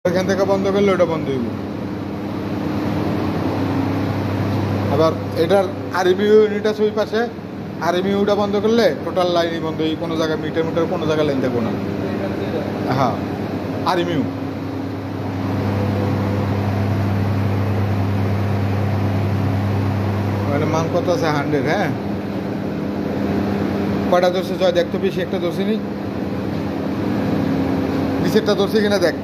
এখান থেকে বন্ধ করলে ওটা বন্ধ হইব। আবার এটার আরএমইউ ইউনিট আছে ওই পাশে, আরএমইউটা বন্ধ করলে টোটাল লাইনই বন্ধ, এই কোনো জায়গায় মিটার মিটার কোনো জায়গায় লাইন থাকবো না। হ্যাঁ, আরএমইউ মানে মান কত আছে 100। হ্যাঁ, কয়টা ধরছে জয় দেখ তো, বেশি একটা ধরছি নি, নিচেরটা ধরছি কিনা দেখ।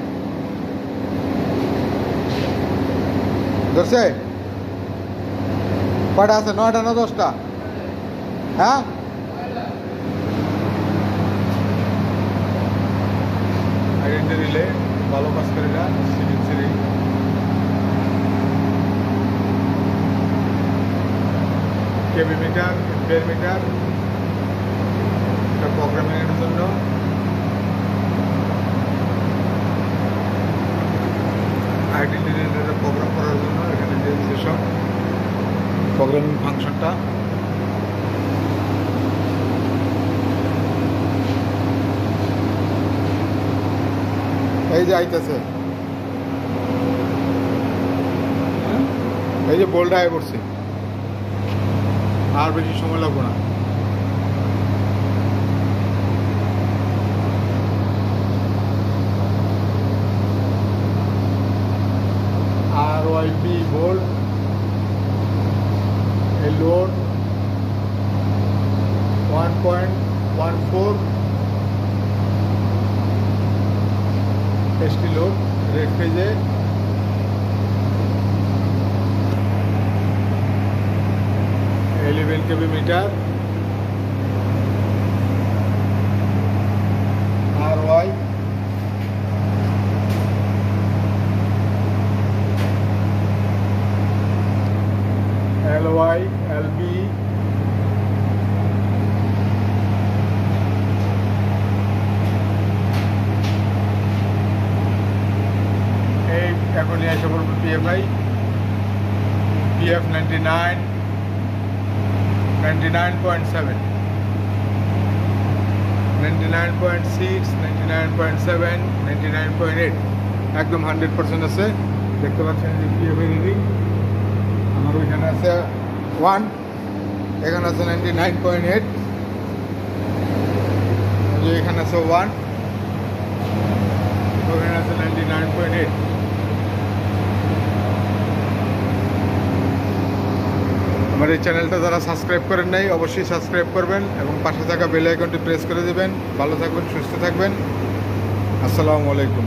ধরছে কয়টা আছে, 9টা না 10টা? হ্যাঁ, আইডেন্টি রিলে ভালো কাজ করে না, সিরি কেবি মিটার, এম্পিয়ার মিটার, এটা প্রোগ্রামিংয়ের জন্য। আইডেন্টি রিলেটা প্রোগ্রাম করার জন্য এখানে যে যেসব প্রোগ্রামিং ফাংশনটা। এই যে আইতেছে, এই যে বোল্ড আয় পড়ছে, আর বেশি সময় লাগবে না। RYB বোল্ড, এই লোড 1.14 ST লোড রেড পেজে। 11 kb meter, RY LY LB এই এখন নিয়ে আসা পড়বে PFI PF 99 99.7 99.6 99.7 99.8 একদম 100% আছে। দেখতে পাচ্ছেন যে PFI রিডিং আমার ওইখানে আছে 1, এখানে আছে 99.8, এখানে আছে 1, ওখানে আছে 99.8। আমার এই চ্যানেলটা যারা সাবস্ক্রাইব করেন নাই অবশ্যই সাবস্ক্রাইব করবেন এবং পাশে থাকা বেল আইকনটি প্রেস করে দেবেন। ভালো থাকবেন, সুস্থ থাকবেন। আসসালামু আলাইকুম।